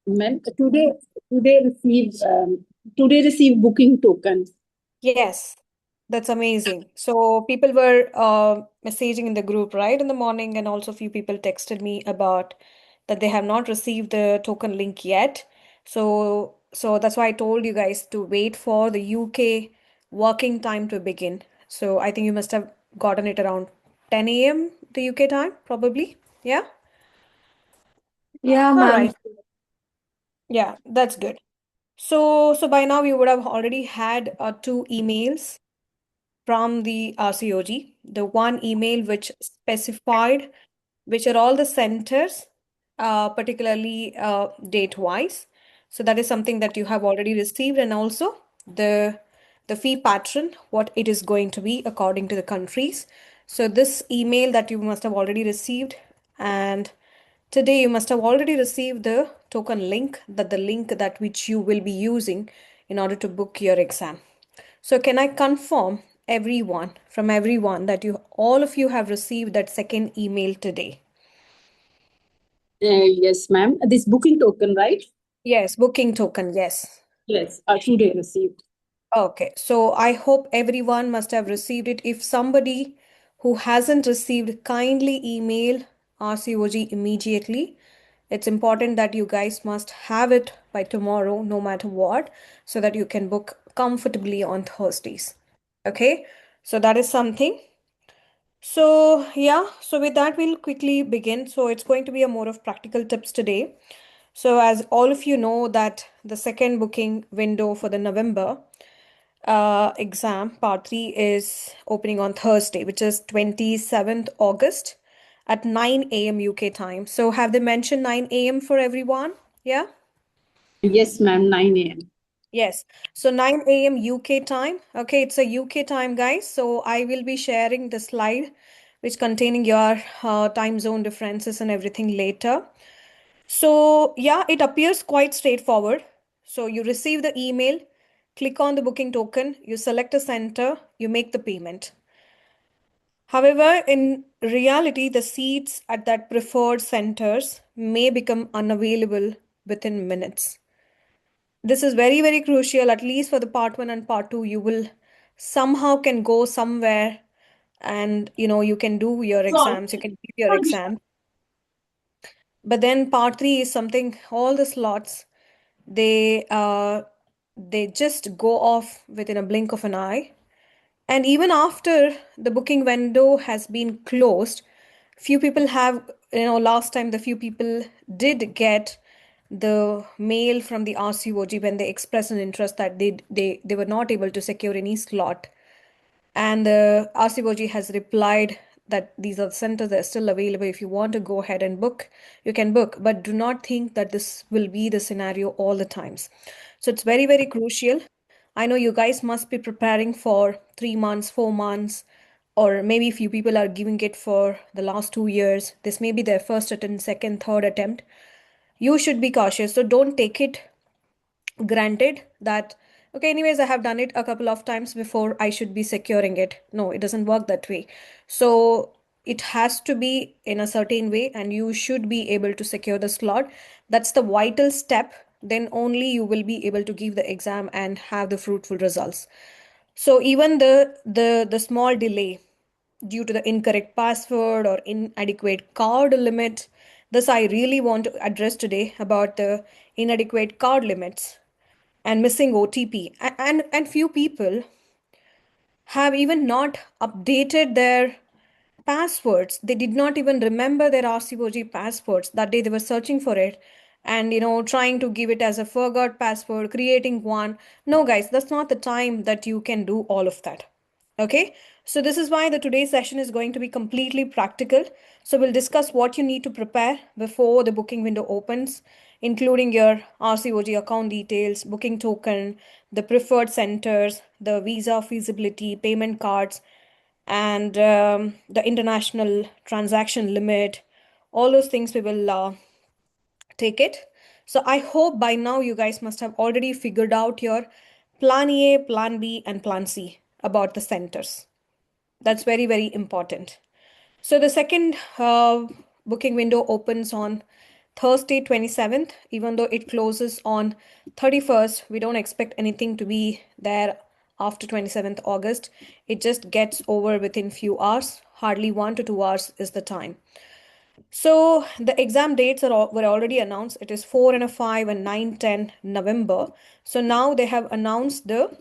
Ma'am, today receive booking token. Yes, that's amazing. So people were messaging in the group right in the morning, and also a few people texted me about that they have not received the token link yet. So that's why I told you guys to wait for the UK working time to begin. So I think you must have gotten it around 10 a.m. the UK time, probably. Yeah. Yeah, All ma'am. right. Yeah, that's good. So by now you would have already had two emails from the RCOG, the one email which specified which are all the centers, particularly date-wise. So that is something that you have already received, and also the fee pattern, what it is going to be according to the countries. So this email that you must have already received, and today you must have already received the token link, that the link that which you will be using in order to book your exam. So can I confirm everyone that you all of you have received that second email today? Yes, ma'am. This booking token, right? Yes, booking token, yes. Yes, today received. Okay, so I hope everyone must have received it. If somebody who hasn't received, kindly email RCOG immediately. It's important that you guys must have it by tomorrow, no matter what, so that you can book comfortably on Thursdays. Okay, so that is something. So, yeah, so with that, we'll quickly begin. So, it's going to be a more of practical tips today. So, as all of you know, that the second booking window for the November exam, part 3, is opening on Thursday, which is 27th August at 9 a.m. UK time. So, have they mentioned 9 a.m. for everyone? Yeah? Yes, ma'am. 9 a.m. Yes. So 9 a.m. UK time. Okay, it's a UK time, guys. So I will be sharing the slide which containing your time zone differences and everything later. So yeah, it appears quite straightforward. So you receive the email, click on the booking token, you select a center, you make the payment. However, in reality, the seats at that preferred centers may become unavailable within minutes. This is very, very crucial, at least for the part one and part two. You will somehow can go somewhere, and you can do your exams, you can give your exam. But then part three is something, all the slots, they they just go off within a blink of an eye. And even after the booking window has been closed, few people have, last time the few people did get the mail from the RCOG when they expressed an interest that they were not able to secure any slot. And the RCOG has replied that these are the centers that are still available. If you want to go ahead and book, you can book, but do not think that this will be the scenario all the times. So it's very, very crucial. I know you guys must be preparing for 3 months, 4 months, or maybe few people are giving it for the last 2 years. This may be their first attempt, second, third attempt. You should be cautious. So don't take it granted that, okay, anyways, I have done it a couple of times before, I should be securing it. No, it doesn't work that way. So it has to be in a certain way, and you should be able to secure the slot. That's the vital step. Then only you will be able to give the exam and have the fruitful results. So even the small delay due to the incorrect password or inadequate card limit, this I really want to address today, about the inadequate card limits and missing OTP. And few people have even not updated their passwords. They did not even remember their RCOG passwords. That day they were searching for it and trying to give it as a forgot password, creating one. No, guys, that's not the time that you can do all of that. Okay, so this is why the today's session is going to be completely practical. So we'll discuss what you need to prepare before the booking window opens, including your RCOG account details, booking token, the preferred centers, the visa feasibility, payment cards, and the international transaction limit. All those things we will take it. So I hope by now you guys must have already figured out your plan A, plan B, and plan C about the centers. That's very, very important. So the second booking window opens on Thursday 27th, even though it closes on 31st, we don't expect anything to be there after 27th August. It just gets over within few hours. Hardly 1 to 2 hours is the time. So the exam dates were already announced. It is 4 and 5 and 9, 10 November. So now they have announced the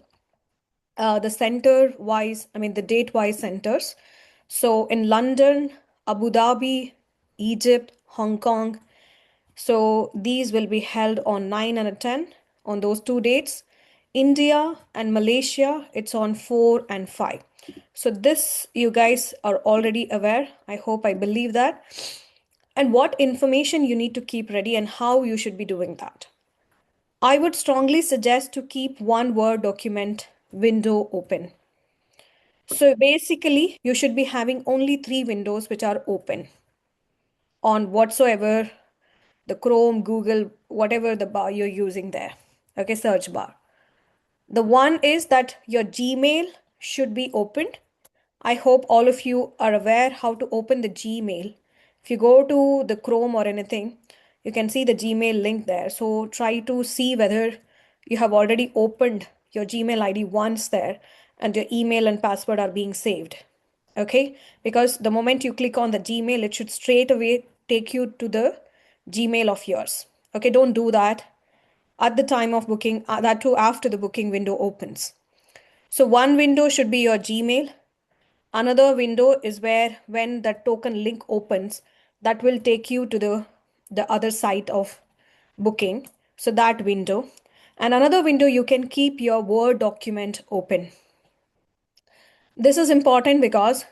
center wise, I mean the date wise centers. So in London, Abu Dhabi, Egypt, Hong Kong. So these will be held on 9 and 10 on those two dates. India and Malaysia, it's on 4 and 5. So this you guys are already aware. I hope I believe that. And what information you need to keep ready and how you should be doing that. I would strongly suggest to keep one Word document window open. So basically, you should be having only three windows which are open on whatsoever the Chrome, Google, whatever the bar you're using there. Okay, search bar. The one is that your Gmail should be opened. I hope all of you are aware how to open the Gmail. If you go to the Chrome or anything, you can see the Gmail link there. So try to see whether you have already opened your Gmail ID once there and your email and password are being saved. Okay, because the moment you click on the Gmail, it should straight away take you to the Gmail of yours. Okay, don't do that at the time of booking, that too after the booking window opens. So one window should be your Gmail. Another window is where when the token link opens, that will take you to the other site of booking. So that window. And another window, you can keep your Word document open. This is important because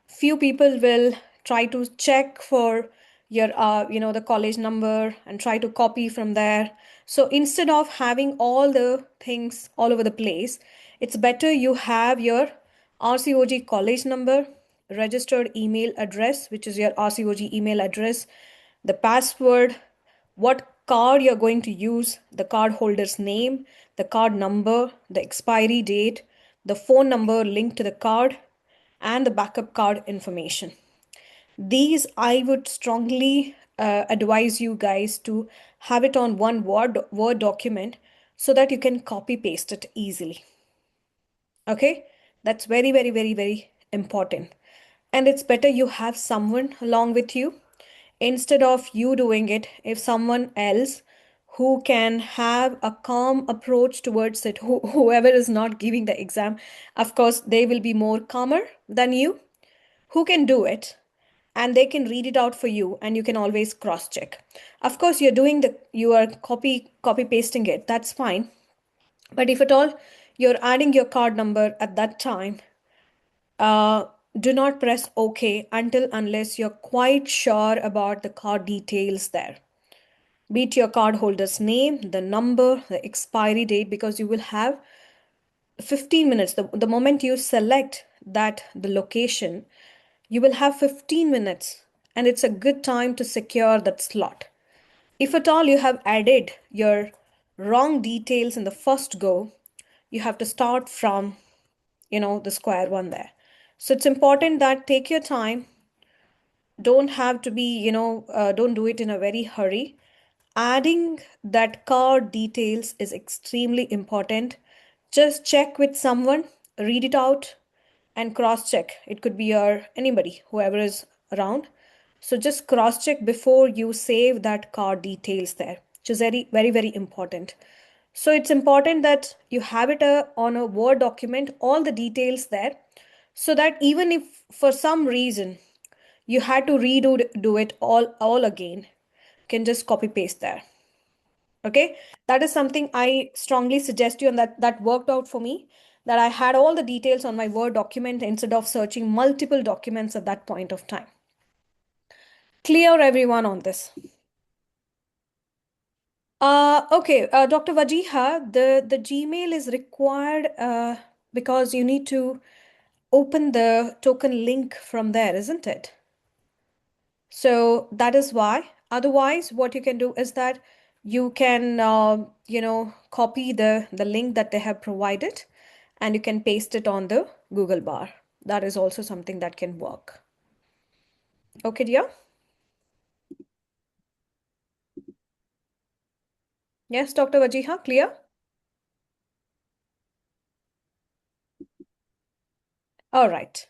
few people will try to check for your the college number and try to copy from there. So instead of having all the things all over the place, it's better you have your RCOG college number, registered email address, which is your RCOG email address, the password, what card you're going to use, the card holder's name, the card number, the expiry date, the phone number linked to the card, and the backup card information. These I would strongly advise you guys to have it on one Word document so that you can copy paste it easily. Okay, that's very, very, very, very important. And it's better you have someone along with you instead of you doing it. If someone else who can have a calm approach towards it, whoever is not giving the exam, of course, they will be more calmer than you, who can do it and they can read it out for you and you can always cross check. Of course, you are copy pasting it, that's fine. But if at all you're adding your card number at that time, do not press OK until unless you're quite sure about the card details there. Be it your card holder's name, the number, the expiry date, because you will have 15 minutes. The moment you select that the location, you will have 15 minutes and it's a good time to secure that slot. If at all you have added your wrong details in the first go, you have to start from the square one there. So it's important that take your time. Don't have to be, don't do it in a very hurry. Adding that card details is extremely important. Just check with someone, read it out, and cross check. It could be your anybody, whoever is around. So just cross check before you save that card details there, which is very, very, very important. So it's important that you have it on a Word document, all the details there, so that even if for some reason you had to do it all again, you can just copy paste there. Okay, that is something I strongly suggest you, and that worked out for me, that I had all the details on my Word document instead of searching multiple documents at that point of time. Clear everyone on this? Okay, Dr. Wajiha, the Gmail is required because you need to open the token link from there, isn't it? So that is why. Otherwise, what you can do is that you can, copy the link that they have provided and you can paste it on the Google bar. That is also something that can work. Okay, dear? Yes, Dr. Wajiha, clear? All right.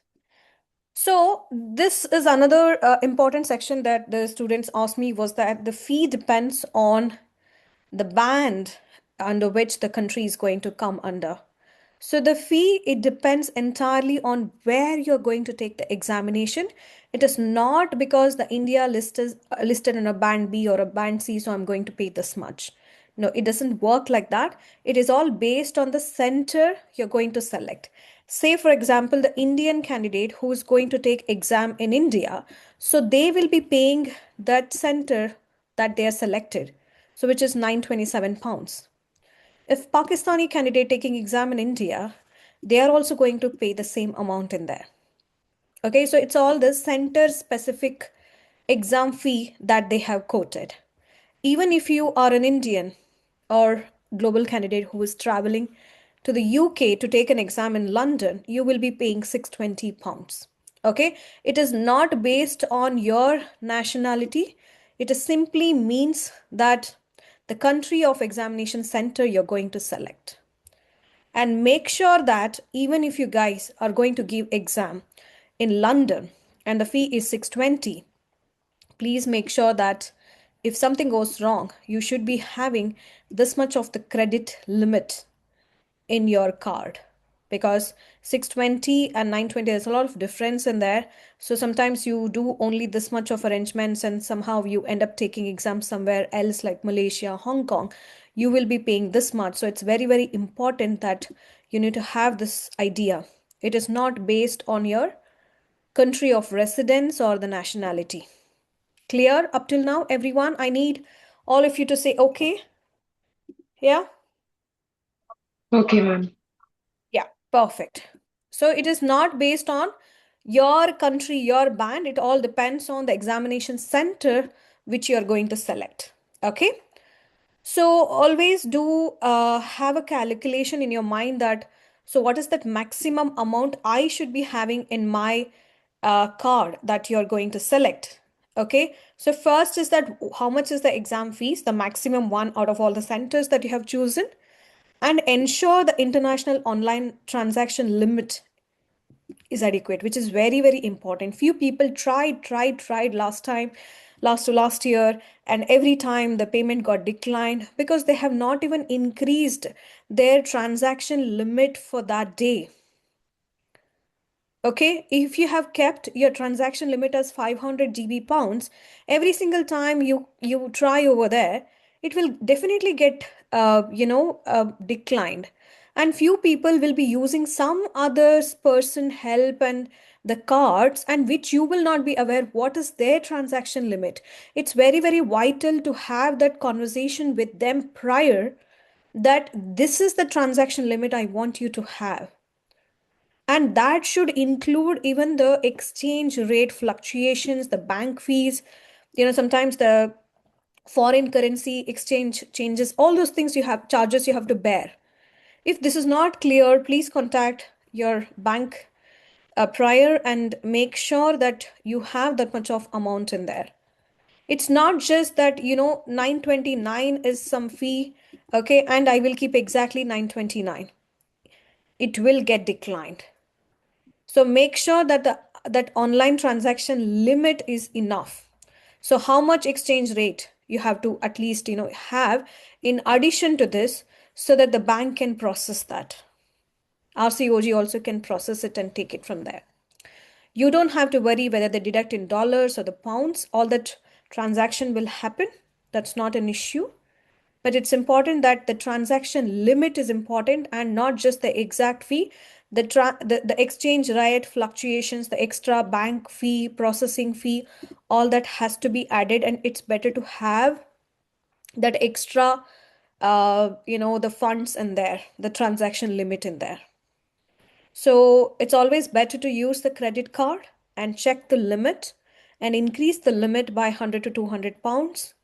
So this is another important section that the students asked me, was that the fee depends on the band under which the country is going to come under. So the fee, it depends entirely on where you're going to take the examination. It is not because the India list is listed in a band B or a band C, so I'm going to pay this much. No, it doesn't work like that. It is all based on the center you're going to select. Say, for example, the Indian candidate who is going to take exam in India, so they will be paying that center that they are selected, so which is 927 pounds. If Pakistani candidate taking exam in India, they are also going to pay the same amount in there. Okay, so it's all the center specific exam fee that they have quoted. Even if you are an Indian or global candidate who is traveling to the UK to take an exam in London, you will be paying 620 pounds. Okay, it is not based on your nationality. It is simply means that the country of examination center you're going to select. And make sure that even if you guys are going to give exam in London and the fee is 620, please make sure that if something goes wrong, you should be having this much of the credit limit in your card, because 620 and 920, there's a lot of difference in there. So sometimes you do only this much of arrangements and somehow you end up taking exams somewhere else like Malaysia, Hong Kong, you will be paying this much. So it's very, very important that you need to have this idea. It is not based on your country of residence or the nationality. Clear up till now, everyone? I need all of you to say okay. Yeah. Okay, ma'am. Yeah, perfect. So it is not based on your country, your band. It all depends on the examination center which you are going to select. Okay. So always do have a calculation in your mind that, so what is that maximum amount I should be having in my card that you're going to select. Okay. So first is that how much is the exam fees, the maximum one out of all the centers that you have chosen, and ensure the international online transaction limit is adequate, which is very, very important. Few people tried last time, last to last year, and every time the payment got declined because they have not even increased their transaction limit for that day. Okay, if you have kept your transaction limit as 500 GB pounds, every single time you try over there, it will definitely get declined. And few people will be using some others person help and the cards, and which you will not be aware what is their transaction limit. It's very, very vital to have that conversation with them prior, that this is the transaction limit I want you to have. And that should include even the exchange rate fluctuations, the bank fees, sometimes the foreign currency exchange changes, all those things you have, charges you have to bear. If this is not clear, please contact your bank prior and make sure that you have that much of amount in there. It's not just that, 929 is some fee, okay, and I will keep exactly 929. It will get declined. So make sure that that online transaction limit is enough. So how much exchange rate you have to at least have in addition to this, so that the bank can process that. RCOG also can process it and take it from there. You don't have to worry whether they deduct in dollars or the pounds. All that transaction will happen. That's not an issue. But it's important that the transaction limit is important and not just the exact fee. The exchange rate fluctuations, the extra bank fee, processing fee, all that has to be added, and it's better to have that extra, the funds in there, the transaction limit in there. So it's always better to use the credit card and check the limit and increase the limit by 100 to 200 pounds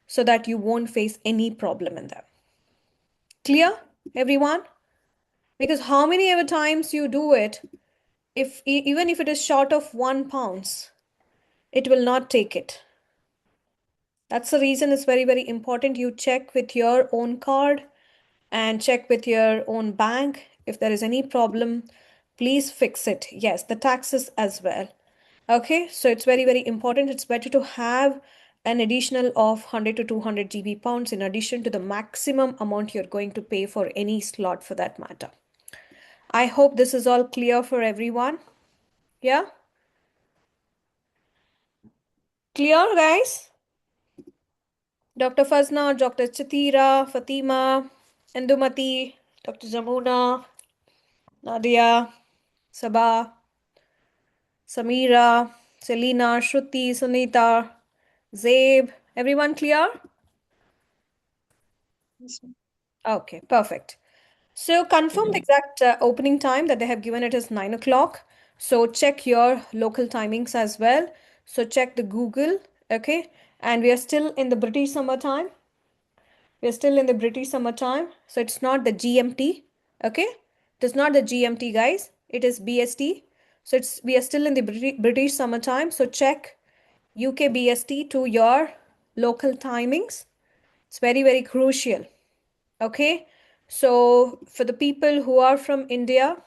so that you won't face any problem in that. Clear, everyone? Because how many ever times you do it, if even if it is short of £1, it will not take it. That's the reason it's very, very important you check with your own card and check with your own bank. If there is any problem, please fix it. Yes, the taxes as well. Okay, so it's very, very important. It's better to have an additional of 100 to 200 GB pounds in addition to the maximum amount you're going to pay for any slot for that matter. I hope this is all clear for everyone. Yeah? Clear, guys? Dr. Fazna, Dr. Chatira, Fatima, Indumati, Dr. Jamuna, Nadia, Sabah, Samira, Selina, Shruti, Sunita, Zabe. Everyone clear? Okay, perfect. So confirm the exact opening time that they have given it is 9 o'clock. So check your local timings as well. So check the Google, okay? And we are still in the British summertime. We are still in the British summertime. So it's not the GMT, okay? It is not the GMT, guys. It is BST. So we are still in the British summertime. So check UK BST to your local timings. It's very, very crucial. Okay, so for the people who are from India,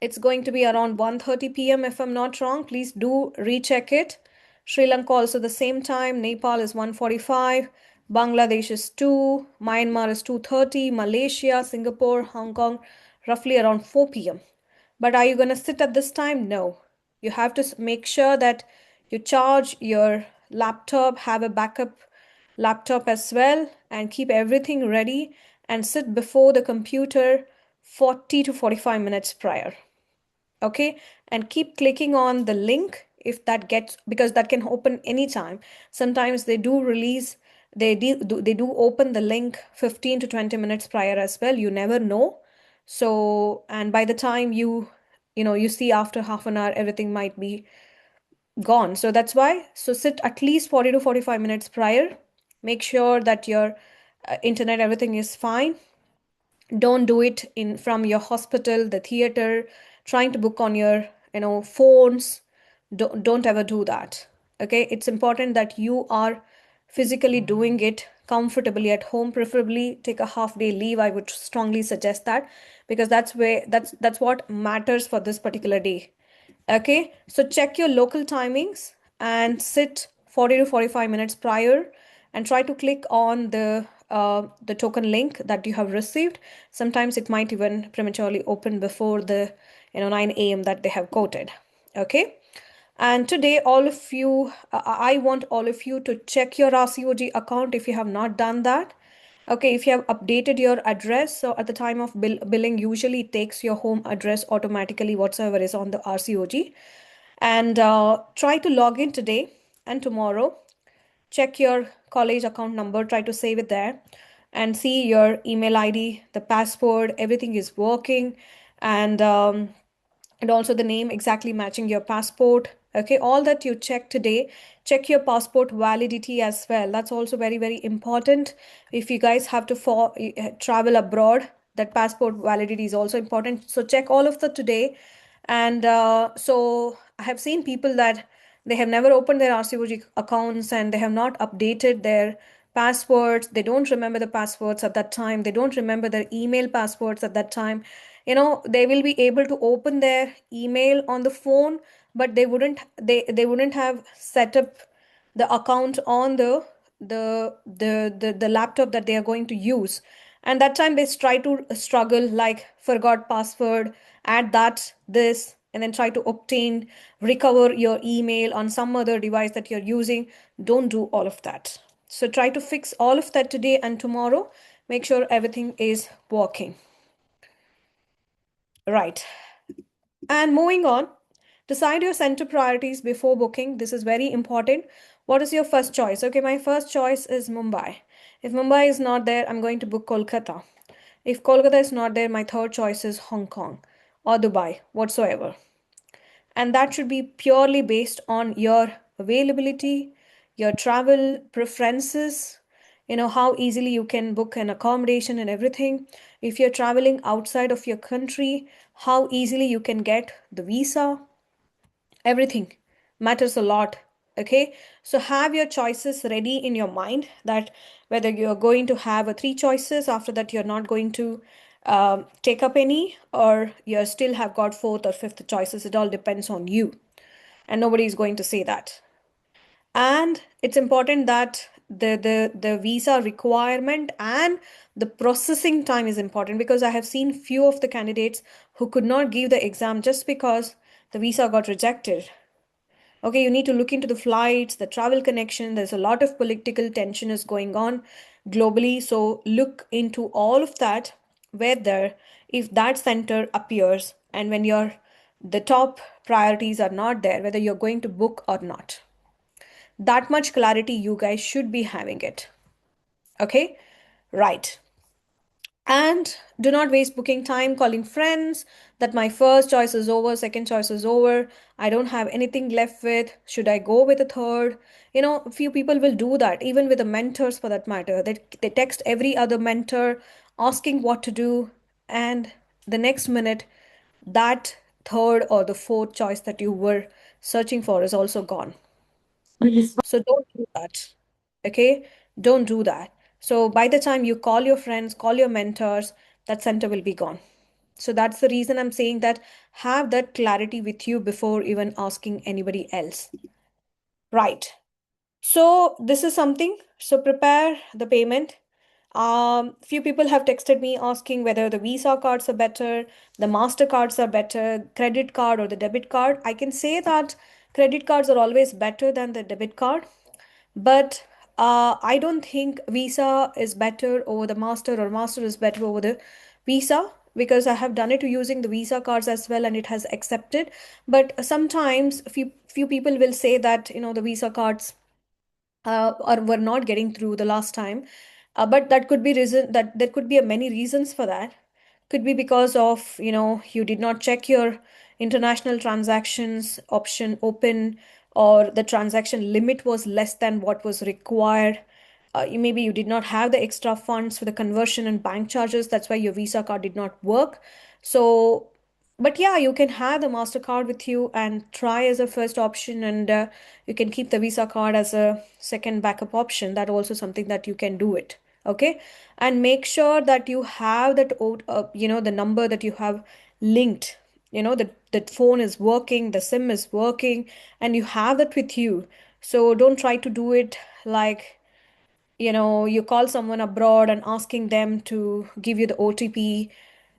it's going to be around 1:30 p.m. if I'm not wrong. Please do recheck it. Sri Lanka also the same time. Nepal is 1:45. Bangladesh is 2. Myanmar is 2:30. Malaysia, Singapore, Hong Kong, roughly around 4 p.m. But are you going to sit at this time? No. You have to make sure that you charge your laptop, have a backup laptop as well, and keep everything ready and sit before the computer 40 to 45 minutes prior. Okay, and keep clicking on the link if that gets, because that can open anytime. Sometimes they do release, they do open the link 15 to 20 minutes prior as well. You never know. So, and by the time you see after half an hour, everything might be gone. So that's why, so sit at least 40 to 45 minutes prior. Make sure that your internet, everything is fine. Don't do it in from your hospital, the theater, trying to book on your phones. Don't ever do that. Okay, it's important that you are physically doing it comfortably at home. Preferably take a half day leave. I would strongly suggest that, because that's what matters for this particular day. Okay, so check your local timings and sit 40 to 45 minutes prior and try to click on the token link that you have received. Sometimes it might even prematurely open before the 9 a.m. that they have quoted. Okay. And today, all of you, I want all of you to check your RCOG account if you have not done that. Okay, if you have updated your address, so at the time of billing, usually it takes your home address automatically, whatsoever is on the RCOG. And try to log in today and tomorrow. Check your college account number, try to save it there and see your email ID, the password, everything is working. And also the name exactly matching your passport. Okay, all that you check today. Check your passport validity as well. That's also very, very important. If you guys have to travel abroad, that passport validity is also important. So check all of that today. And so I have seen people that they have never opened their RCOG accounts and they have not updated their passwords. They don't remember the passwords at that time. They don't remember their email passwords at that time. They will be able to open their email on the phone, but they wouldn't have set up the account on the laptop that they are going to use. And that time they try to struggle, like forgot password, add that this, and then try to recover your email on some other device that you're using. Don't do all of that. So try to fix all of that today and tomorrow. Make sure everything is working. Right. And moving on, decide your center priorities before booking. This is very important. What is your first choice? Okay, my first choice is Mumbai. If Mumbai is not there, I'm going to book Kolkata. If Kolkata is not there, my third choice is Hong Kong or Dubai, whatsoever. And that should be purely based on your availability, your travel preferences, how easily you can book an accommodation and everything. If you're traveling outside of your country, how easily you can get the visa. Everything matters a lot. Okay, so have your choices ready in your mind, that whether you're going to have a three choices, after that you're not going to take up any, or you still have got fourth or fifth choices. It all depends on you, and nobody is going to say that. And it's important that the visa requirement and the processing time is important, because I have seen few of the candidates who could not give the exam just because the visa got rejected. Okay, you need to look into the flights, the travel connection. There's a lot of political tension is going on globally. So look into all of that, whether if that center appears and when the top priorities are not there, whether you're going to book or not. That much clarity you guys should be having it. Okay, right. And do not waste booking time calling friends that my first choice is over, second choice is over, I don't have anything left with, should I go with a third? A few people will do that, even with the mentors for that matter. They text every other mentor asking what to do, and the next minute, that third or the fourth choice that you were searching for is also gone. So don't do that. Okay? Don't do that. So by the time you call your friends, call your mentors, that center will be gone. So that's the reason I'm saying that have that clarity with you before even asking anybody else. Right. So this is something. So prepare the payment. Few people have texted me asking whether the Visa cards are better, the Mastercards are better, credit card or the debit card. I can say that credit cards are always better than the debit card, but I don't think Visa is better over the Master or Master is better over the Visa, because I have done it using the Visa cards as well and it has accepted. But sometimes few people will say that the Visa cards or were not getting through the last time. But that could be reason that there could be a many reasons for that. Could be because of you did not check your international transactions option open, or the transaction limit was less than what was required. Maybe you did not have the extra funds for the conversion and bank charges. That's why your Visa card did not work. So, but yeah, you can have the MasterCard with you and try as a first option, and you can keep the Visa card as a second backup option. That also something that you can do it. Okay, and make sure that you have that the number that you have linked, that phone is working, the SIM is working, and you have that with you. So don't try to do it like you call someone abroad and asking them to give you the OTP.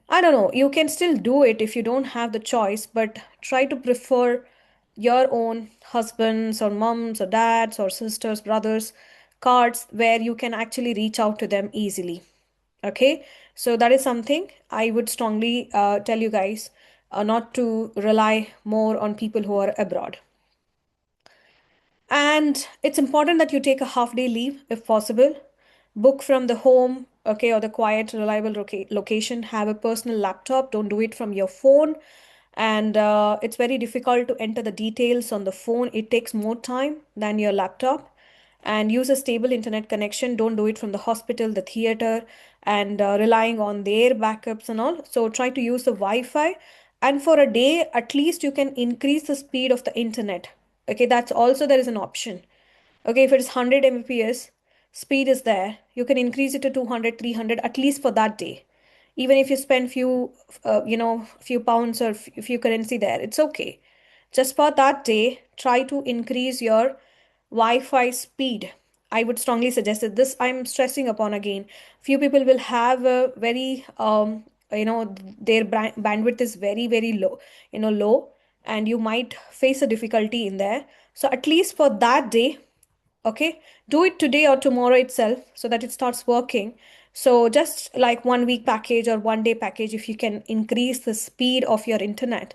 I don't know. You can still do it if you don't have the choice, but try to prefer your own husbands or moms or dads or sisters, brothers cards where you can actually reach out to them easily. Okay. So that is something I would strongly tell you guys not to rely more on people who are abroad. And it's important that you take a half day leave if possible. Book from the home, okay, or the quiet, reliable location. Have a personal laptop. Don't do it from your phone. And it's very difficult to enter the details on the phone. It takes more time than your laptop. And use a stable internet connection. Don't do it from the hospital, the theater, and relying on their backups and all. So try to use the Wi-Fi. And for a day, at least you can increase the speed of the internet. Okay, that's also there is an option. Okay, if it is 100 Mbps, speed is there. You can increase it to 200, 300, at least for that day. Even if you spend few pounds or few currency there, it's okay. Just for that day, try to increase your Wi-Fi speed. I would strongly suggest that this I'm stressing upon again. Few people will have a very their bandwidth is very very low, low, and you might face a difficulty in there. So at least for that day, okay, do it today or tomorrow itself so that it starts working. So just like 1 week package or 1 day package, if you can increase the speed of your internet,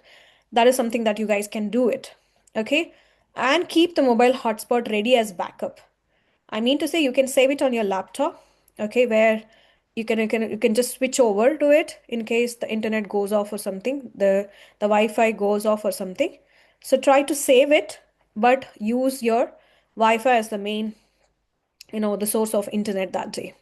that is something that you guys can do it. Okay, and keep the mobile hotspot ready as backup. I mean to say you can save it on your laptop, okay, where you can just switch over to it in case the internet goes off or something, the Wi-Fi goes off or something. So try to save it, but use your Wi-Fi as the main, the source of internet that day.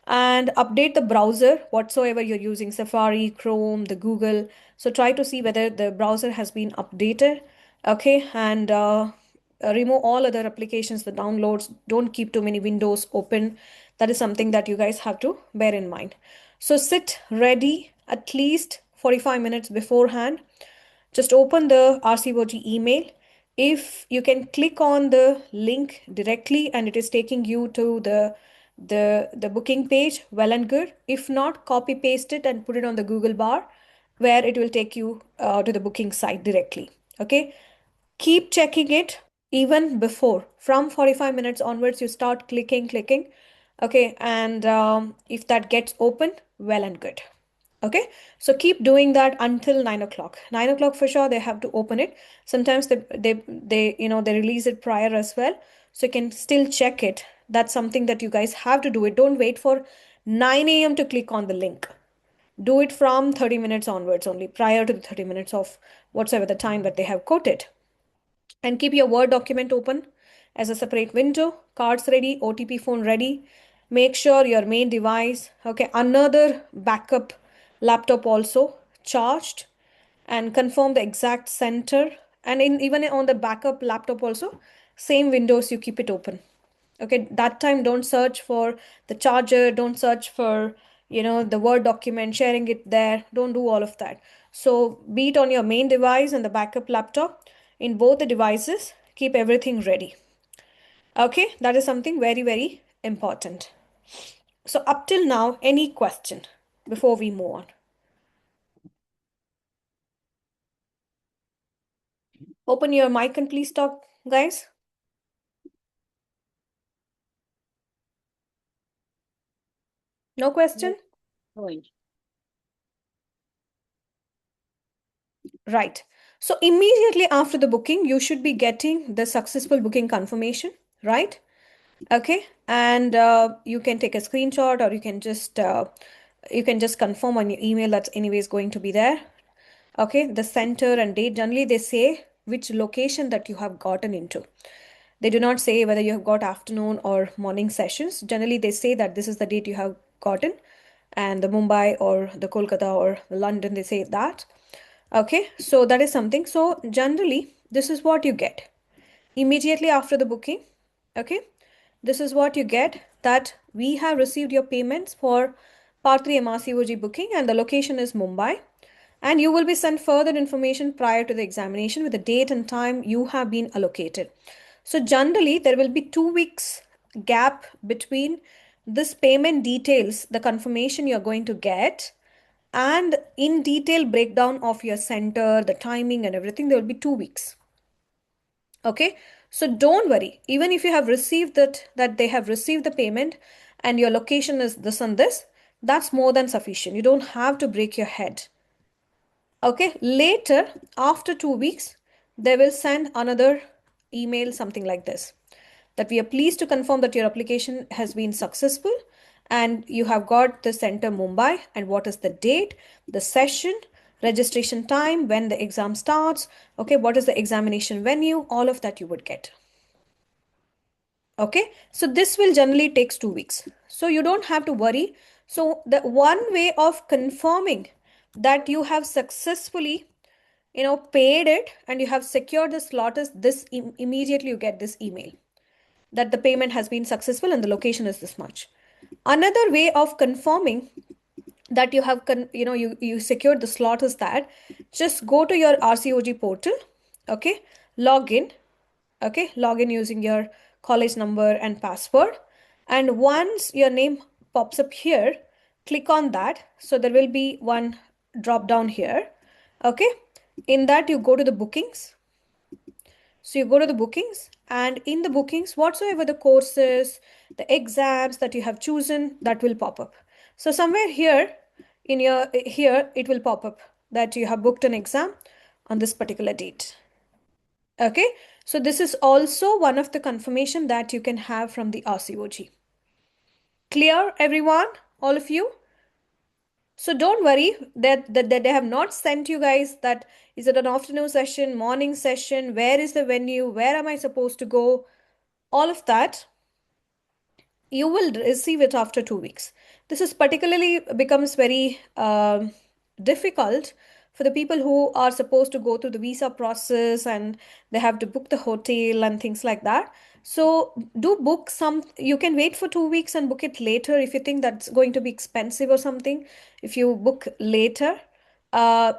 And update the browser whatsoever you're using, Safari, Chrome, the Google. So try to see whether the browser has been updated. Okay, and remove all other applications, the downloads. Don't keep too many windows open. That is something that you guys have to bear in mind. So sit ready at least 45 minutes beforehand. Just open the RCOG email. If you can click on the link directly and it is taking you to the booking page, well and good. If not, copy paste it and put it on the Google bar where it will take you to the booking site directly. Okay, keep checking it even before. From 45 minutes onwards, you start clicking. Okay, and if that gets open, well and good. Okay, so keep doing that until 9 o'clock. 9 o'clock for sure, they have to open it. Sometimes they release it prior as well. So you can still check it. That's something that you guys have to do it. Don't wait for 9 a.m. to click on the link. Do it from 30 minutes onwards only, prior to the 30 minutes of whatsoever the time that they have quoted. And keep your Word document open as a separate window, cards ready, OTP phone ready. Make sure your main device, okay, another backup laptop also charged, and confirm the exact center. And even on the backup laptop also, same windows, you keep it open. Okay, that time don't search for the charger, don't search for the Word document, sharing it there. Don't do all of that. So be it on your main device and the backup laptop, in both the devices, keep everything ready. Okay, that is something very, very important. So up till now, any question before we move on? Open your mic and please talk, guys. No question? Right. So immediately after the booking, you should be getting the successful booking confirmation, right? Okay. And you can take a screenshot, or you can just confirm on your email that's anyways going to be there. Okay. The center and date, generally they say which location that you have gotten into. They do not say whether you have got afternoon or morning sessions. Generally, they say that this is the date you have gotten, and the Mumbai or the Kolkata or the London, they say that. Okay, so that is something. So generally, this is what you get immediately after the booking. Okay, this is what you get, that we have received your payments for Part 3 MRCOG booking, and the location is Mumbai. And you will be sent further information prior to the examination with the date and time you have been allocated. So generally, there will be 2 weeks gap between this payment details, the confirmation you're going to get, and in detail breakdown of your center, the timing and everything. There will be 2 weeks. Okay, so don't worry. Even if you have received that they have received the payment and your location is this and this, that's more than sufficient. You don't have to break your head. Okay, later, after 2 weeks, they will send another email, something like this, that we are pleased to confirm that your application has been successful and you have got the center Mumbai, and what is the date, the session, registration time, when the exam starts, okay, what is the examination venue, all of that you would get. Okay, so this will generally takes 2 weeks. So you don't have to worry. So the one way of confirming that you have successfully paid it and you have secured the slot is this: immediately you get this email that the payment has been successful and the location is this much. Another way of confirming that you have you secured the slot is that just go to your RCOG portal. Okay, log in. Okay, log in using your college number and password, and once your name pops up here, click on that. So there will be one drop down here. Okay, in that you go to the bookings. So you go to the bookings, and in the bookings, whatsoever the courses, the exams that you have chosen, that will pop up. So somewhere here in your here it will pop up that you have booked an exam on this particular date. Okay, so this is also one of the confirmation that you can have from the RCOG. Clear, everyone? All of you? So don't worry that they have not sent you guys that is it an afternoon session, morning session, where is the venue, where am I supposed to go? All of that you will receive it after 2 weeks. This is particularly becomes very difficult for the people who are supposed to go through the visa process and they have to book the hotel and things like that. So do book some, you can wait for 2 weeks and book it later if you think that's going to be expensive or something. If you book later,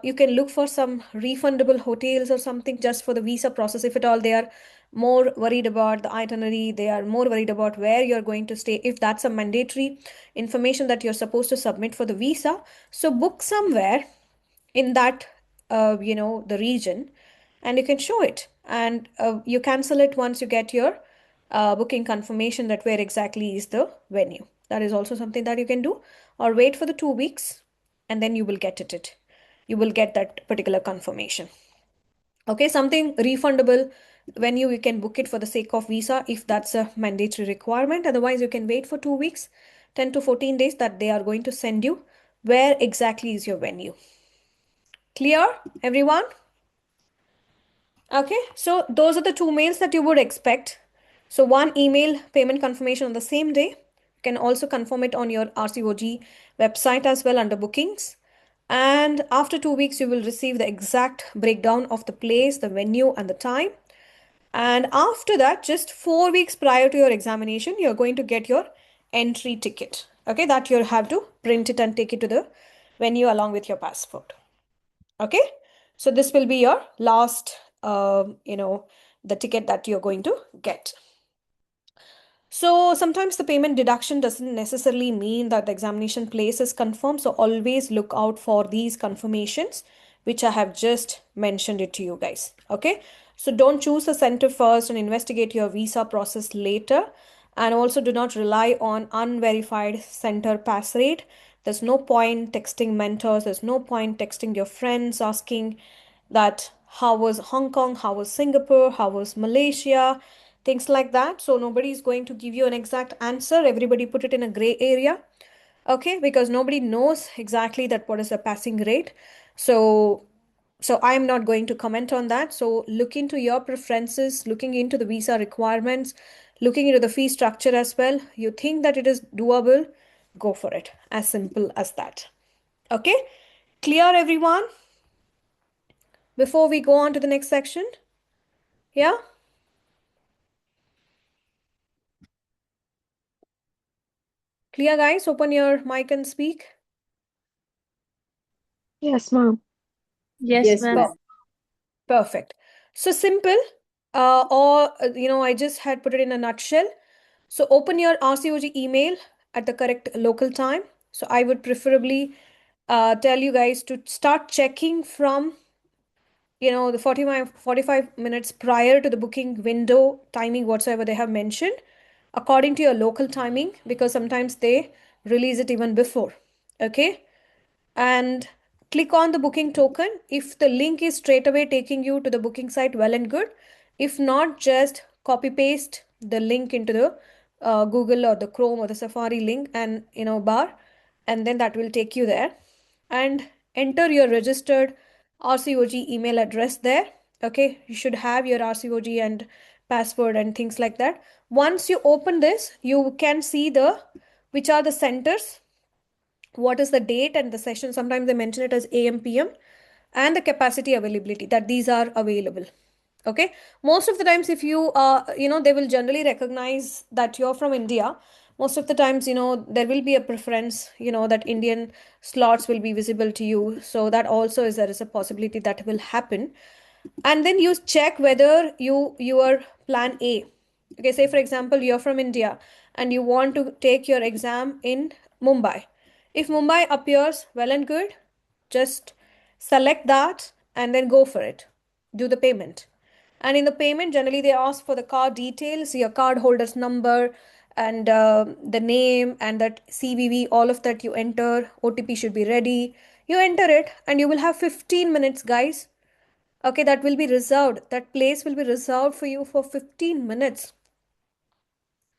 you can look for some refundable hotels or something just for the visa process. If at all they are more worried about the itinerary, they are more worried about where you're going to stay, if that's a mandatory information that you're supposed to submit for the visa. So book somewhere in that, the region, and you can show it, and you cancel it once you get your booking confirmation that where exactly is the venue. That is also something that you can do, or wait for the 2 weeks and then you will get it. You will get that particular confirmation. Okay, something refundable when you can book it for the sake of visa if that's a mandatory requirement. Otherwise, you can wait for 2 weeks, 10 to 14 days that they are going to send you where exactly is your venue. Clear, everyone? Okay, so those are the two mails that you would expect. So one email payment confirmation on the same day. You can also confirm it on your RCOG website as well under bookings. And after 2 weeks, you will receive the exact breakdown of the place, the venue, and the time. And after that, just 4 weeks prior to your examination, you're going to get your entry ticket. Okay, that you'll have to print it and take it to the venue along with your passport. Okay, so this will be your last, the ticket that you're going to get. So sometimes the payment deduction doesn't necessarily mean that the examination place is confirmed. So always look out for these confirmations, which I have just mentioned it to you guys. Okay, so don't choose the center first and investigate your visa process later. And also do not rely on unverified center pass rate. There's no point texting mentors. There's no point texting your friends asking that how was Hong Kong, how was Singapore, how was Malaysia, things like that. So nobody is going to give you an exact answer. Everybody put it in a gray area. Okay, because nobody knows exactly that what is the passing rate. So I'm not going to comment on that. So look into your preferences, looking into the visa requirements, looking into the fee structure as well. You think that it is doable, go for it. As simple as that. Okay, clear everyone? Before we go on to the next section? Yeah? Clear, guys? Open your mic and speak. Yes, ma'am. Yes, ma'am. Perfect. So simple, I just had put it in a nutshell. So open your RCOG email at the correct local time. So I would preferably tell you guys to start checking from, the 45 minutes prior to the booking window timing whatsoever they have mentioned, according to your local timing, because sometimes they release it even before. Okay, and click on the booking token. If the link is straight away taking you to the booking site, well and good. If not, just copy paste the link into the Google or the Chrome or the Safari link and bar, and then that will take you there. And enter your registered RCOG email address there. Okay, you should have your RCOG and password and things like that. Once you open this, you can see the which are the centers, what is the date and the session. Sometimes they mention it as AM PM, and the capacity availability, that these are available. Okay, most of the times if you they will generally recognize that you're from India. Most of the times, there will be a preference, that Indian slots will be visible to you. So that also is, there is a possibility that will happen. And then you check whether your plan A. Okay, say for example you're from India and you want to take your exam in Mumbai. If Mumbai appears, well and good, just select that and then go for it. Do the payment. And in the payment, generally they ask for the card details, your card holder's number, and the name and that CVV, all of that you enter. OTP should be ready. You enter it and you will have 15 minutes, guys. Okay, that will be reserved. That place will be reserved for you for 15 minutes.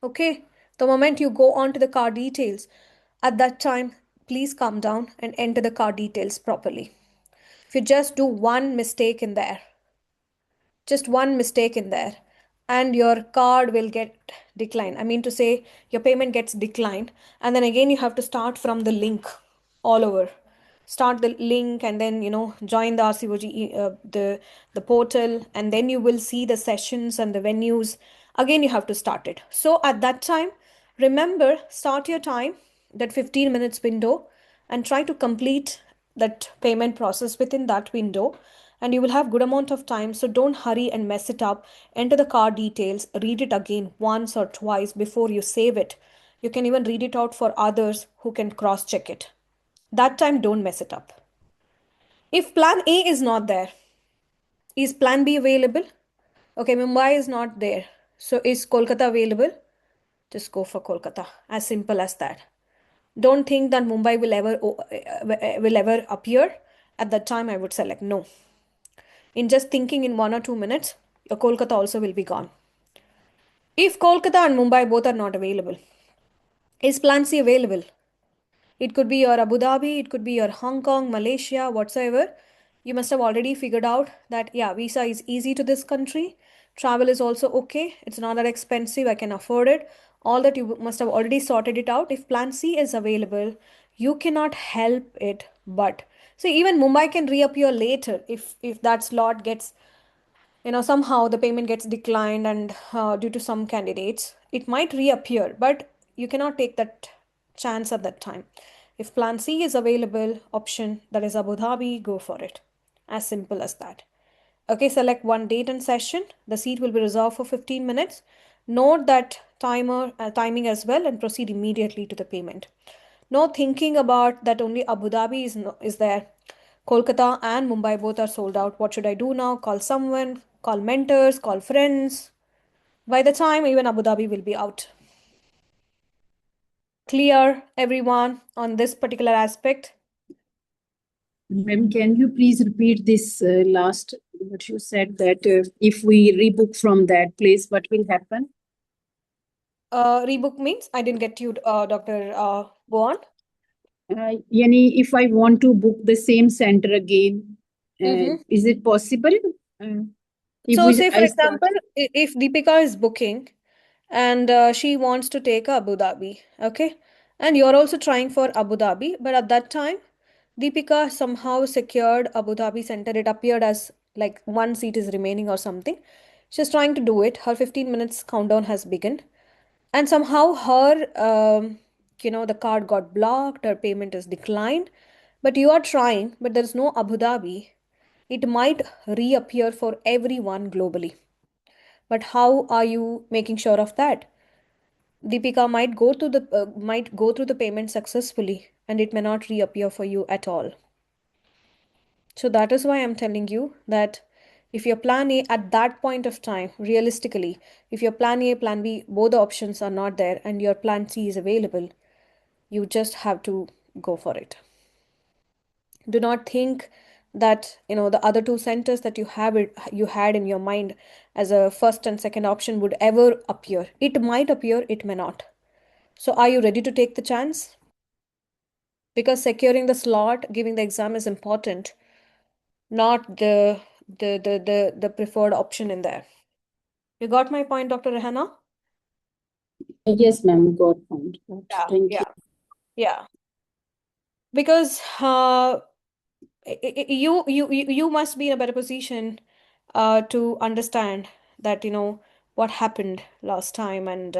Okay, the moment you go on to the card details, at that time, please come down and enter the card details properly. If you just do one mistake in there, just one mistake in there, and your card will get declined. I mean to say, your payment gets declined, and then again you have to start from the link all over. start the link and then join the RCOG the portal, and then you will see the sessions and the venues. Again, you have to start it. So at that time, remember, start your time, that 15 minutes window, and try to complete that payment process within that window, and you will have good amount of time. So don't hurry and mess it up. Enter the card details, read it again once or twice before you save it. You can even read it out for others who can cross check it. That time, don't mess it up. If plan A is not there, is plan B available? Okay, Mumbai is not there. So is Kolkata available? Just go for Kolkata. As simple as that. Don't think that Mumbai will ever appear. At that time, I would select no. In just thinking in 1 or 2 minutes, your Kolkata also will be gone. If Kolkata and Mumbai both are not available, is plan C available? It could be your Abu Dhabi, it could be your Hong Kong, Malaysia, whatsoever. You must have already figured out that, yeah, visa is easy to this country. Travel is also okay. It's not that expensive. I can afford it. All that you must have already sorted it out. If plan C is available, you cannot help it. But see, even Mumbai can reappear later if that slot gets, somehow the payment gets declined, and due to some candidates it might reappear, but you cannot take that chance at that time. If plan C is available option, that is Abu Dhabi, go for it. As simple as that. Okay, select one date and session. The seat will be reserved for 15 minutes. Note that timing as well, and proceed immediately to the payment. No thinking about that only Abu Dhabi is, no, is there. Kolkata and Mumbai both are sold out. What should I do now? Call someone, call mentors, call friends. By the time, even Abu Dhabi will be out. Clear, everyone, on this particular aspect? Ma'am, can you please repeat this last, what you said, that if we rebook from that place, what will happen? Rebook means I didn't get you, Dr. Go on. Yani, if I want to book the same center again, is it possible? So, say for example, if Deepika is booking and she wants to take Abu Dhabi, okay, and you're also trying for Abu Dhabi, but at that time, Deepika somehow secured Abu Dhabi center. It appeared as like one seat is remaining or something. She's trying to do it. Her 15 minutes countdown has begun, and somehow the card got blocked. Her payment is declined, but you are trying, but there is no Abu Dhabi. It might reappear for everyone globally. But how are you making sure of that? Deepika might go through the payment successfully, and it may not reappear for you at all. So that is why I'm telling you that if your plan A at that point of time, realistically, if your plan A, plan B, both the options are not there and your plan C is available, you just have to go for it. Do not think that the other two centers that you had in your mind as a first and second option would ever appear. It might appear, it may not. So are you ready to take the chance? Because securing the slot, giving the exam is important, not the preferred option in there. You got my point, Dr. Rehana? Yes, ma'am, got point. Thank you. Yeah. Because you must be in a better position to understand that what happened last time, and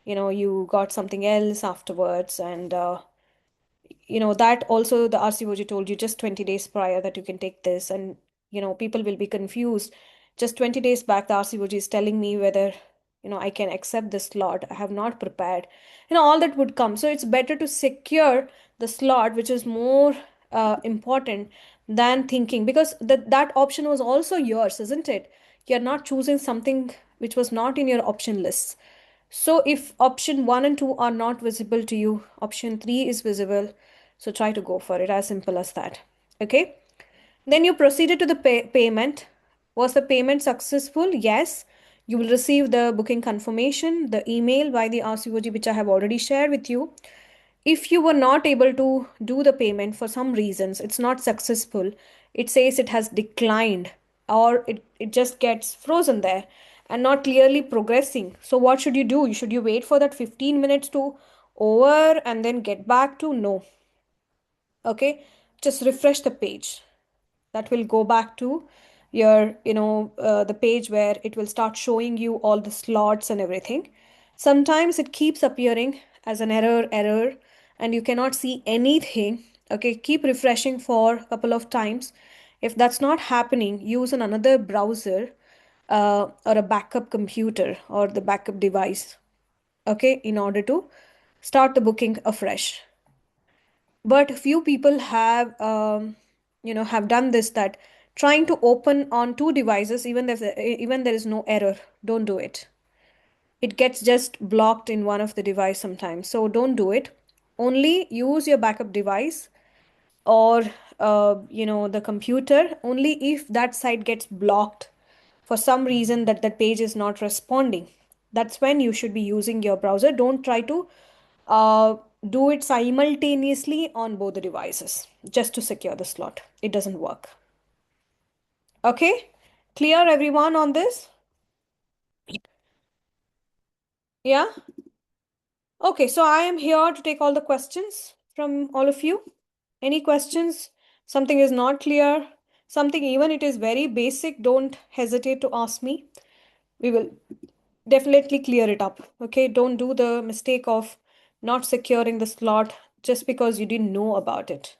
you got something else afterwards, and that also the RCOG told you just 20 days prior that you can take this, and people will be confused. Just 20 days back, the RCOG is telling me whether I can accept this slot. I have not prepared. All that would come. So it's better to secure the slot, which is more important than thinking, because that option was also yours, isn't it? You're not choosing something which was not in your option list. So if option 1 and 2 are not visible to you, option 3 is visible. So try to go for it, as simple as that. Okay. Then you proceeded to the payment. Was the payment successful? Yes. You will receive the booking confirmation, the email by the RCOG, which I have already shared with you. If you were not able to do the payment for some reasons, it's not successful, it says it has declined, or it just gets frozen there and not clearly progressing. So what should you do? Should you wait for that 15 minutes to over and then get back to? No. Okay. just refresh the page. That will go back to your, the page where it will start showing you all the slots and everything. Sometimes it keeps appearing as an error, and you cannot see anything. Okay, keep refreshing for a couple of times. If that's not happening, use another browser, or a backup computer or the backup device, okay, in order to start the booking afresh. But few people have have done this, that trying to open on two devices, even there is no error. Don't do it. It gets just blocked in one of the device sometimes, so don't do it. Only use your backup device, or the computer, only if that site gets blocked for some reason, that that page is not responding. That's when you should be using your browser. Don't try to uh, do it simultaneously on both the devices just to secure the slot. It doesn't work. Okay, clear everyone on this? Yeah. Okay, so I am here to take all the questions from all of you. Any questions? Something is not clear, something even it is very basic, don't hesitate to ask me. We will definitely clear it up. Okay, don't do the mistake of not securing the slot just because you didn't know about it.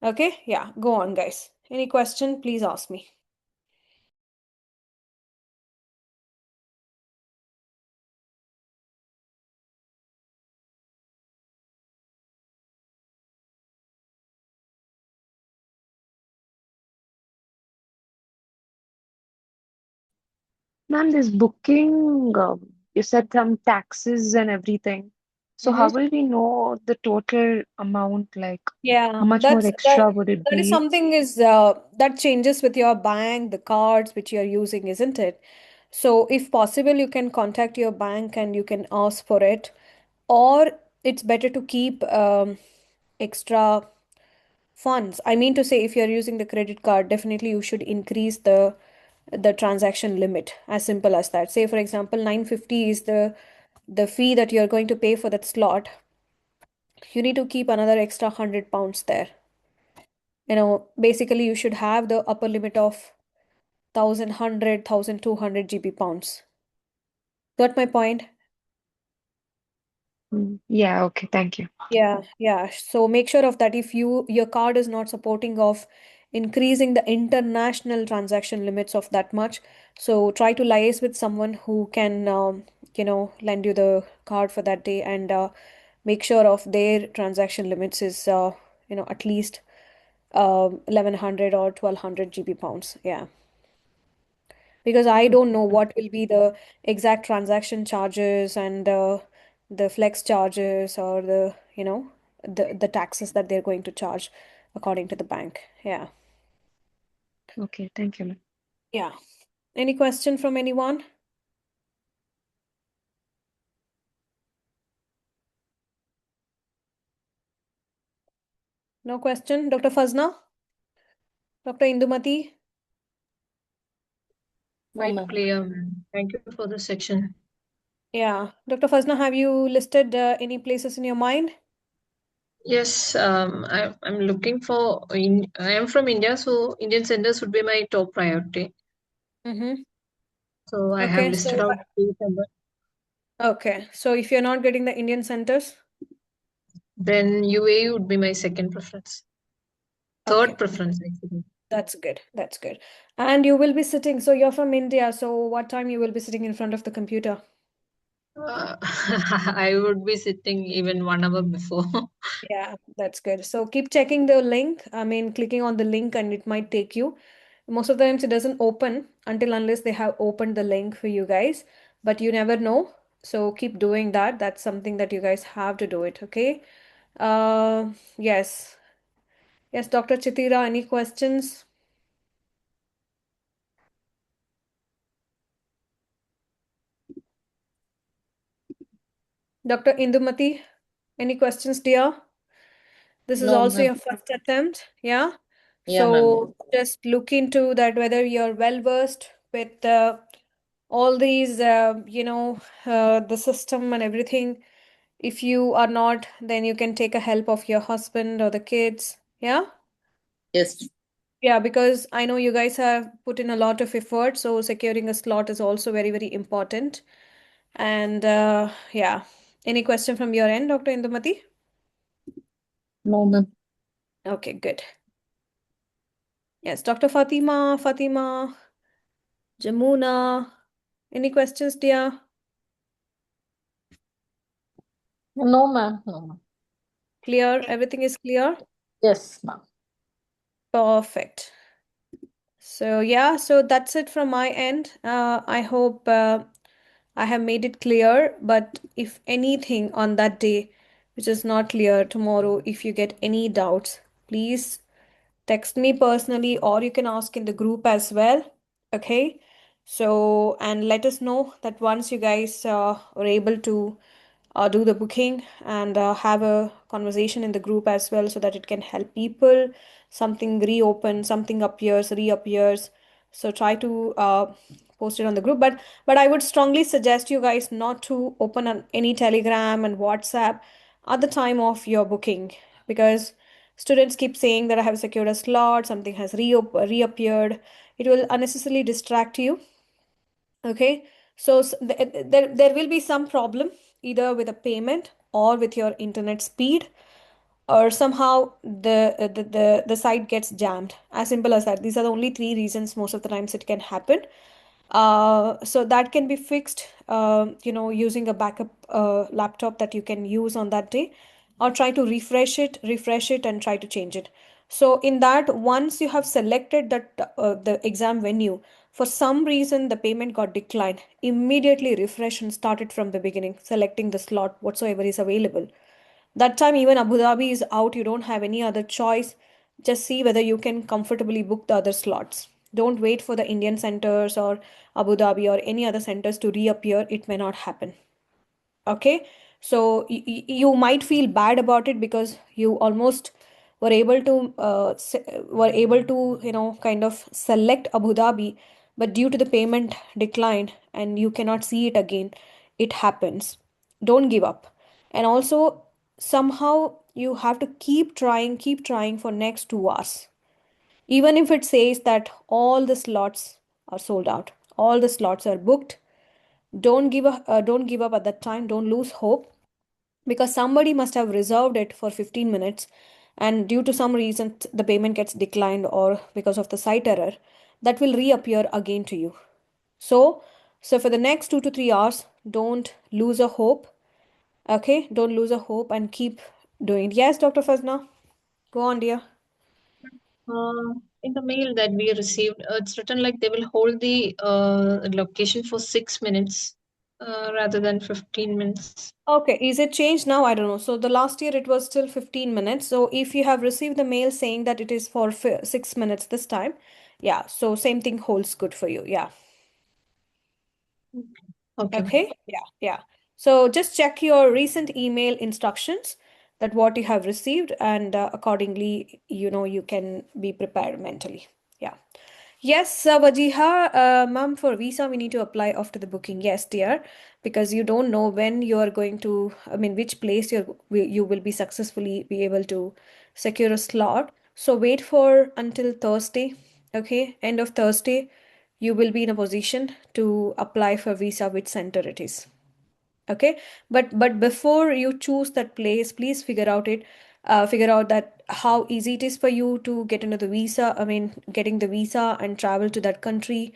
Okay, yeah, go on, guys. Any question, please ask me. Ma'am, this booking, you said some taxes and everything. So how Mm-hmm. will we know the total amount? Like, how Yeah, much more extra would it that is be? something is that changes with your bank, the cards which you're using, isn't it? So if possible, you can contact your bank and you can ask for it, or it's better to keep extra funds. I mean to say, if you're using the credit card, definitely you should increase the transaction limit. As simple as that. Say, for example, 950 is the fee that you're going to pay for that slot. You need to keep another extra £100 there. Basically, you should have the upper limit of 1,200 GB pounds. Got my point? Yeah, okay, thank you. Yeah, yeah. So make sure of that. If your card is not supporting of increasing the international transaction limits of that much, so try to liaise with someone who can, lend you the card for that day, and make sure of their transaction limits is, at least 1,100 or 1,200 GB pounds. Yeah, because I don't know what will be the exact transaction charges and the flex charges, or the taxes that they're going to charge according to the bank. Yeah. Okay, thank you, ma'am. Yeah. Any question from anyone? No question? Dr. Fazna? Dr. Indumati? Quite clear, ma'am. Thank you for the section. Yeah. Dr. Fazna, have you listed any places in your mind? Yes, I'm looking for I am from India, so Indian centers would be my top priority. Mm-hmm. So I have Okay. listed out three centers. Okay. So if you're not getting the Indian centers, Then UAE would be my second preference. okay. Third preference, actually. That's good. That's good. And you will be sitting, so you're from India, so what time you will be sitting in front of the computer? I would be sitting even 1 hour before. Yeah, that's good. So keep checking the link. I mean, clicking on the link and it might take you. Most of the times it doesn't open until unless they have opened the link for you guys, but you never know. So keep doing that. That's something that you guys have to do it, okay? Yes. Yes, Dr. Chitira, any questions? Dr. Indumati, any questions, dear? This is No, also ma'am. your first attempt, yeah? Yeah, ma'am. So just look into that whether you're well versed with all these, the system and everything. If you are not, then you can take a help of your husband or the kids, yeah? Yes. Yeah, because I know you guys have put in a lot of effort, so securing a slot is also very, very important. And yeah, any question from your end, Dr. Indumati? No, ma'am. Okay, good. Yes, Dr. Fatima, Jamuna, any questions, dear? No, ma'am. No, ma'am. Clear? Everything is clear? Yes, ma'am. Perfect. So yeah, so that's it from my end. I hope I have made it clear, but if anything on that day which is not clear tomorrow, if you get any doubts, please text me personally or you can ask in the group as well. Okay. So, and let us know that once you guys are able to do the booking and have a conversation in the group as well so that it can help people. Something reopen, something appears, reappears. So try to post it on the group. But I would strongly suggest you guys not to open on any Telegram and WhatsApp at the time of your booking because students keep saying that I have secured a slot, something has reappeared. It will unnecessarily distract you. Okay, so there will be some problem either with a payment or with your internet speed or somehow the site gets jammed. As simple as that. These are the only three reasons most of the times it can happen. So that can be fixed, using a backup laptop that you can use on that day, or try to refresh it, and try to change it. So in that, once you have selected that the exam venue, for some reason the payment got declined, immediately refresh and start it from the beginning, selecting the slot whatsoever is available. That time, even Abu Dhabi is out, you don't have any other choice. Just see whether you can comfortably book the other slots. Don't wait for the Indian centers or Abu Dhabi or any other centers to reappear. It may not happen. Okay, so you might feel bad about it because you almost were able to kind of select Abu Dhabi, but due to the payment declined and you cannot see it again. It happens. Don't give up. And also, somehow you have to keep trying for next 2 hours, even if it says that all the slots are sold out, all the slots are booked. Don't give up at that time. Don't lose hope, because somebody must have reserved it for 15 minutes, and due to some reason the payment gets declined, or because of the site error, that will reappear again to you. So for the next 2 to 3 hours, don't lose a hope. Okay, don't lose a hope and keep doing it. Yes, Dr. Fazna, go on, dear. In the mail that we received, it's written like they will hold the location for 6 minutes rather than 15 minutes. Okay, is it changed now? I don't know. So the last year it was still 15 minutes. So if you have received the mail saying that it is for 6 minutes this time, yeah, so same thing holds good for you. Yeah. Okay. Okay. Yeah. So just check your recent email instructions, that what you have received, and accordingly, you can be prepared mentally. Yeah. Yes, Wajiha, ma'am, for visa, we need to apply after the booking. Yes, dear, because you don't know when you are going to, I mean, which place you will be successfully be able to secure a slot. So wait for until Thursday. Okay, end of Thursday, you will be in a position to apply for visa, which center it is. Okay, but before you choose that place, please figure out that how easy it is for you to get into the visa, I mean getting the visa and travel to that country,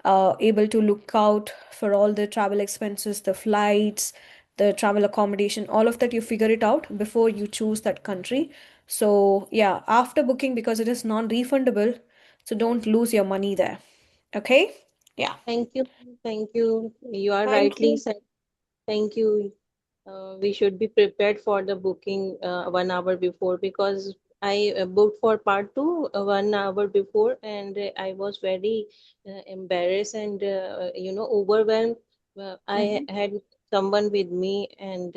able to look out for all the travel expenses, the flights, the travel accommodation, all of that. You figure it out before you choose that country. So yeah, after booking, because it is non-refundable, so don't lose your money there. Okay. Yeah. Thank you. Thank you. You are Thank rightly you. said. Thank you. We should be prepared for the booking 1 hour before, because I booked for part two 1 hour before, and I was very embarrassed and overwhelmed. I Mhm. had someone with me, and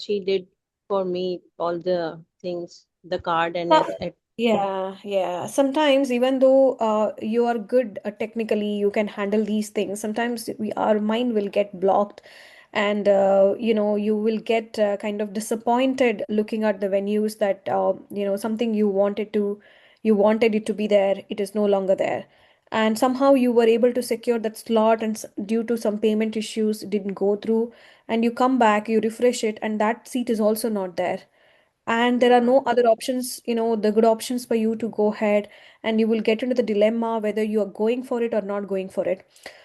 she did for me all the things, the card and So- yeah. Sometimes, even though you are good technically, you can handle these things. Sometimes our mind will get blocked, and you will get kind of disappointed looking at the venues that something you wanted it to be there, it is no longer there. And somehow you were able to secure that slot, and due to some payment issues, it didn't go through. And you come back, you refresh it, and that seat is also not there. And there are no other options, the good options for you to go ahead, and you will get into the dilemma whether you are going for it or not going for it.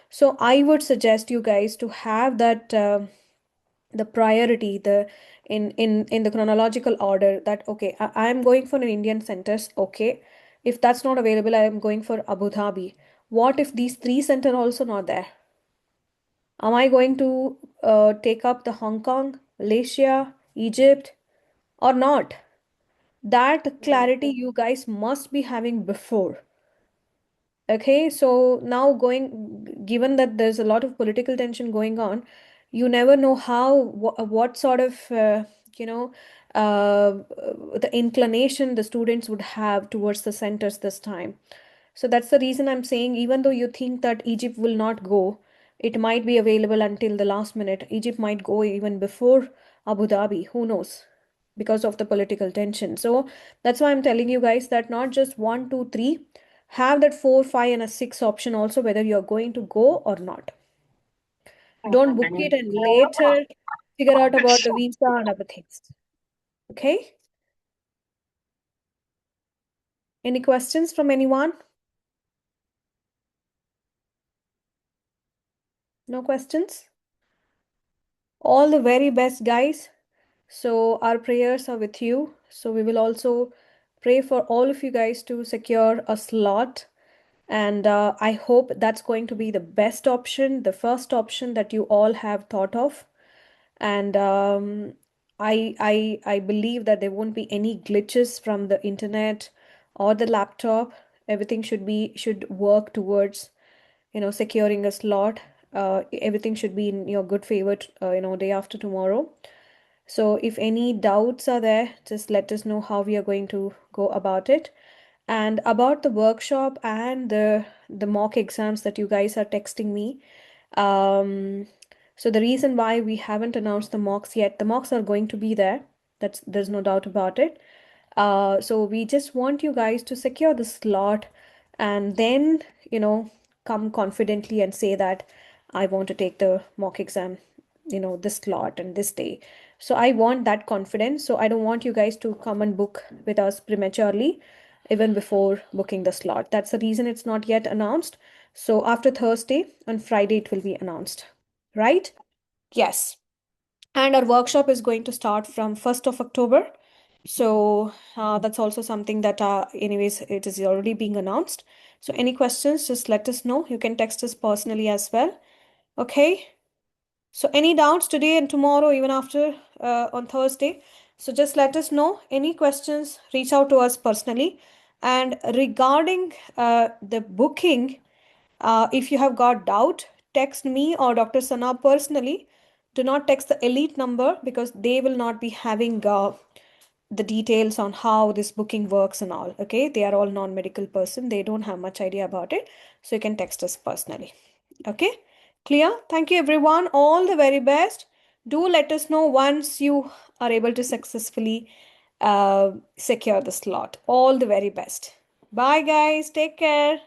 So I would suggest you guys to have that the priority, the in the chronological order, that okay, I'm going for an Indian centers. Okay, if that's not available, I am going for Abu Dhabi. What if these three center also not there? Am I going to take up the Hong Kong, Malaysia, Egypt, or not? That clarity you guys must be having before. Okay, so now given that there's a lot of political tension going on, you never know what sort of, the inclination the students would have towards the centers this time. So that's the reason I'm saying, even though you think that Egypt will not go, it might be available until the last minute. Egypt might go even before Abu Dhabi, who knows, because of the political tension. So that's why I'm telling you guys that not just one, two, three, have that 4, 5, and a 6 option also, whether you're going to go or not. Don't book it and later figure out about the visa and other things. Okay? Any questions from anyone? No questions? All the very best, guys. So our prayers are with you. So we will also pray for all of you guys to secure a slot. And I hope that's going to be the best option, the first option that you all have thought of. And I believe that there won't be any glitches from the internet or the laptop. Everything should work towards, securing a slot. Everything should be in your good favor, day after tomorrow. So if any doubts are there, just let us know how we are going to go about it. And about the workshop and the mock exams that you guys are texting me. So the reason why we haven't announced the mocks yet, the mocks are going to be there. There's no doubt about it. So we just want you guys to secure the slot, and then, come confidently and say that I want to take the mock exam, this slot and this day. So I want that confidence. So I don't want you guys to come and book with us prematurely, even before booking the slot. That's the reason it's not yet announced. So after Thursday, on Friday, it will be announced, right? Yes. And our workshop is going to start from 1st of October. So that's also something that, anyways, it is already being announced. So any questions, just let us know. You can text us personally as well. Okay. So any doubts today and tomorrow, even after on Thursday. So just let us know. Any questions, reach out to us personally. And regarding the booking, if you have got doubt, text me or Dr. Sana personally. Do not text the elite number, because they will not be having the details on how this booking works and all. Okay, they are all non-medical person. They don't have much idea about it. So you can text us personally. Okay, clear? Thank you, everyone. All the very best. Do let us know once you are able to successfully secure the slot. All the very best. Bye, guys. Take care.